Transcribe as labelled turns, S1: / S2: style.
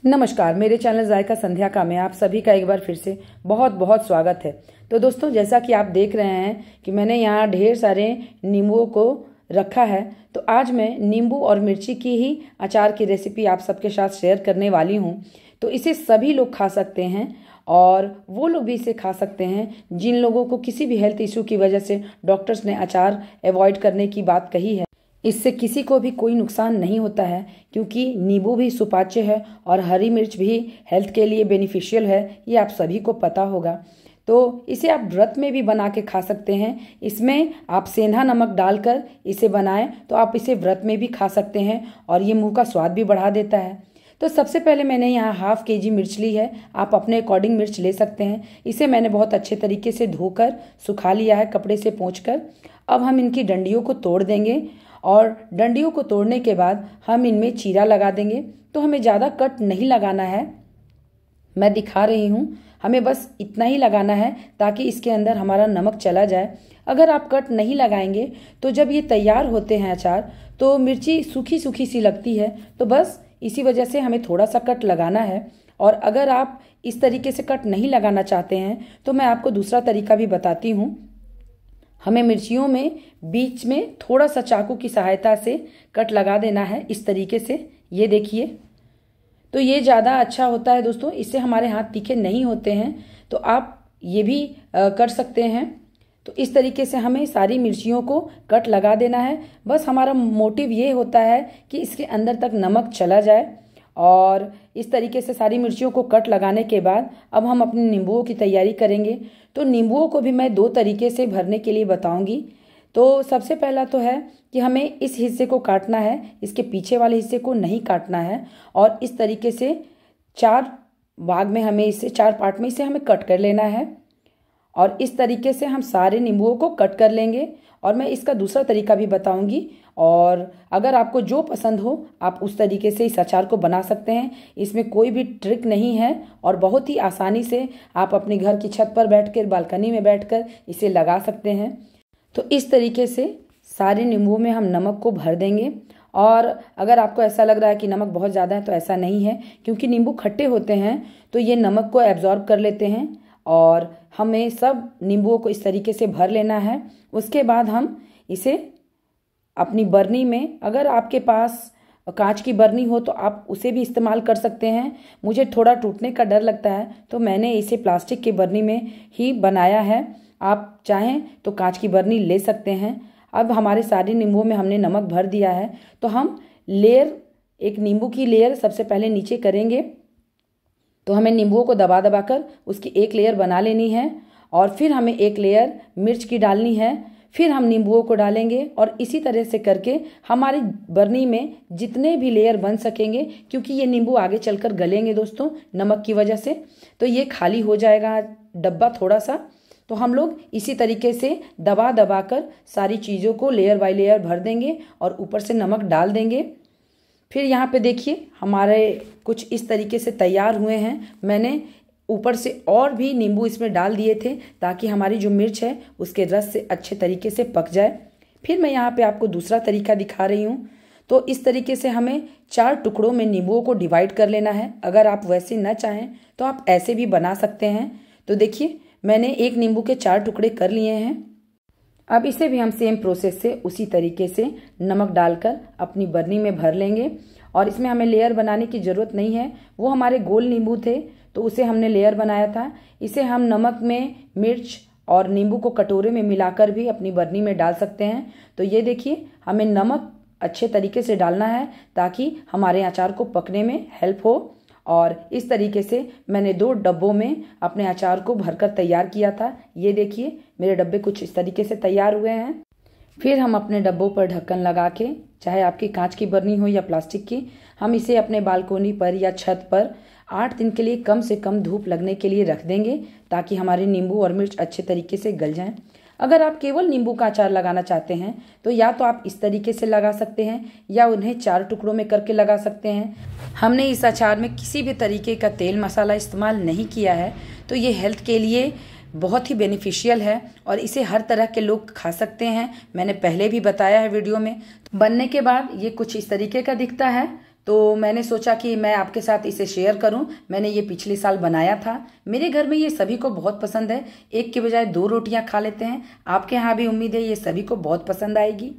S1: नमस्कार, मेरे चैनल जायका संध्या का में आप सभी का एक बार फिर से बहुत बहुत स्वागत है। तो दोस्तों, जैसा कि आप देख रहे हैं कि मैंने यहाँ ढेर सारे नींबुओं को रखा है। तो आज मैं नींबू और मिर्ची की ही अचार की रेसिपी आप सबके साथ शेयर करने वाली हूँ। तो इसे सभी लोग खा सकते हैं और वो लोग भी इसे खा सकते हैं जिन लोगों को किसी भी हेल्थ इशू की वजह से डॉक्टर्स ने अचार अवॉइड करने की बात कही है। इससे किसी को भी कोई नुकसान नहीं होता है, क्योंकि नींबू भी सुपाच्य है और हरी मिर्च भी हेल्थ के लिए बेनिफिशियल है, ये आप सभी को पता होगा। तो इसे आप व्रत में भी बना के खा सकते हैं। इसमें आप सेंधा नमक डालकर इसे बनाएं तो आप इसे व्रत में भी खा सकते हैं और ये मुंह का स्वाद भी बढ़ा देता है। तो सबसे पहले मैंने यहाँ हाफ केजी मिर्च ली है। आप अपने अकॉर्डिंग मिर्च ले सकते हैं। इसे मैंने बहुत अच्छे तरीके से धोकर सुखा लिया है कपड़े से पोंछकर। अब हम इनकी डंडियों को तोड़ देंगे और डंडियों को तोड़ने के बाद हम इनमें चीरा लगा देंगे। तो हमें ज़्यादा कट नहीं लगाना है, मैं दिखा रही हूँ। हमें बस इतना ही लगाना है ताकि इसके अंदर हमारा नमक चला जाए। अगर आप कट नहीं लगाएंगे तो जब ये तैयार होते हैं अचार तो मिर्ची सूखी सूखी सी लगती है। तो बस इसी वजह से हमें थोड़ा सा कट लगाना है। और अगर आप इस तरीके से कट नहीं लगाना चाहते हैं तो मैं आपको दूसरा तरीका भी बताती हूँ। हमें मिर्चियों में बीच में थोड़ा सा चाकू की सहायता से कट लगा देना है, इस तरीके से। ये देखिए, तो ये ज़्यादा अच्छा होता है दोस्तों, इससे हमारे हाथ तीखे नहीं होते हैं। तो आप ये भी कर सकते हैं। तो इस तरीके से हमें सारी मिर्चियों को कट लगा देना है। बस हमारा मोटिव ये होता है कि इसके अंदर तक नमक चला जाए। और इस तरीके से सारी मिर्चियों को कट लगाने के बाद अब हम अपने नींबुओं की तैयारी करेंगे। तो नींबुओं को भी मैं दो तरीके से भरने के लिए बताऊंगी। तो सबसे पहला तो है कि हमें इस हिस्से को काटना है, इसके पीछे वाले हिस्से को नहीं काटना है। और इस तरीके से चार भाग में हमें इसे, चार पार्ट में इसे हमें कट कर लेना है। और इस तरीके से हम सारे नींबुओं को कट कर लेंगे। और मैं इसका दूसरा तरीका भी बताऊंगी। और अगर आपको जो पसंद हो आप उस तरीके से इस अचार को बना सकते हैं। इसमें कोई भी ट्रिक नहीं है और बहुत ही आसानी से आप अपने घर की छत पर बैठकर, बालकनी में बैठकर इसे लगा सकते हैं। तो इस तरीके से सारे नींबुओं में हम नमक को भर देंगे। और अगर आपको ऐसा लग रहा है कि नमक बहुत ज़्यादा है तो ऐसा नहीं है, क्योंकि नींबू खट्टे होते हैं तो ये नमक को एब्जॉर्ब कर लेते हैं। और हमें सब नींबुओं को इस तरीके से भर लेना है। उसके बाद हम इसे अपनी बरनी में, अगर आपके पास कांच की बरनी हो तो आप उसे भी इस्तेमाल कर सकते हैं। मुझे थोड़ा टूटने का डर लगता है तो मैंने इसे प्लास्टिक की बरनी में ही बनाया है। आप चाहें तो कांच की बरनी ले सकते हैं। अब हमारे सारे नींबुओं में हमने नमक भर दिया है। तो हम लेयर, एक नींबू की लेयर सबसे पहले नीचे करेंगे। तो हमें नींबुओं को दबा दबा कर उसकी एक लेयर बना लेनी है। और फिर हमें एक लेयर मिर्च की डालनी है। फिर हम नींबुओं को डालेंगे और इसी तरह से करके हमारी बरनी में जितने भी लेयर बन सकेंगे, क्योंकि ये नींबू आगे चलकर गलेंगे दोस्तों नमक की वजह से, तो ये खाली हो जाएगा डब्बा थोड़ा सा। तो हम लोग इसी तरीके से दबा दबा कर सारी चीज़ों को लेयर बाय लेयर भर देंगे और ऊपर से नमक डाल देंगे। फिर यहाँ पे देखिए हमारे कुछ इस तरीके से तैयार हुए हैं। मैंने ऊपर से और भी नींबू इसमें डाल दिए थे ताकि हमारी जो मिर्च है उसके रस से अच्छे तरीके से पक जाए। फिर मैं यहाँ पे आपको दूसरा तरीका दिखा रही हूँ। तो इस तरीके से हमें 4 टुकड़ों में नींबुओं को डिवाइड कर लेना है। अगर आप वैसे ना चाहें तो आप ऐसे भी बना सकते हैं। तो देखिए मैंने एक नींबू के 4 टुकड़े कर लिए हैं। अब इसे भी हम सेम प्रोसेस से उसी तरीके से नमक डालकर अपनी बरनी में भर लेंगे। और इसमें हमें लेयर बनाने की ज़रूरत नहीं है, वो हमारे गोल नींबू थे तो उसे हमने लेयर बनाया था। इसे हम नमक में मिर्च और नींबू को कटोरे में मिलाकर भी अपनी बरनी में डाल सकते हैं। तो ये देखिए हमें नमक अच्छे तरीके से डालना है ताकि हमारे अचार को पकने में हेल्प हो। और इस तरीके से मैंने 2 डब्बों में अपने अचार को भरकर तैयार किया था। ये देखिए मेरे डब्बे कुछ इस तरीके से तैयार हुए हैं। फिर हम अपने डब्बों पर ढक्कन लगा के, चाहे आपकी कांच की बरनी हो या प्लास्टिक की, हम इसे अपने बालकोनी पर या छत पर 8 दिन के लिए कम से कम धूप लगने के लिए रख देंगे ताकि हमारे नींबू और मिर्च अच्छे तरीके से गल जाएं। अगर आप केवल नींबू का अचार लगाना चाहते हैं तो या तो आप इस तरीके से लगा सकते हैं या उन्हें 4 टुकड़ों में करके लगा सकते हैं। हमने इस अचार में किसी भी तरीके का तेल मसाला इस्तेमाल नहीं किया है, तो ये हेल्थ के लिए बहुत ही बेनिफिशियल है और इसे हर तरह के लोग खा सकते हैं। मैंने पहले भी बताया है वीडियो में। बनने के बाद ये कुछ इस तरीके का दिखता है। तो मैंने सोचा कि मैं आपके साथ इसे शेयर करूं। मैंने ये पिछले साल बनाया था। मेरे घर में ये सभी को बहुत पसंद है। एक के बजाय दो रोटियां खा लेते हैं। आपके यहाँ भी उम्मीद है ये सभी को बहुत पसंद आएगी।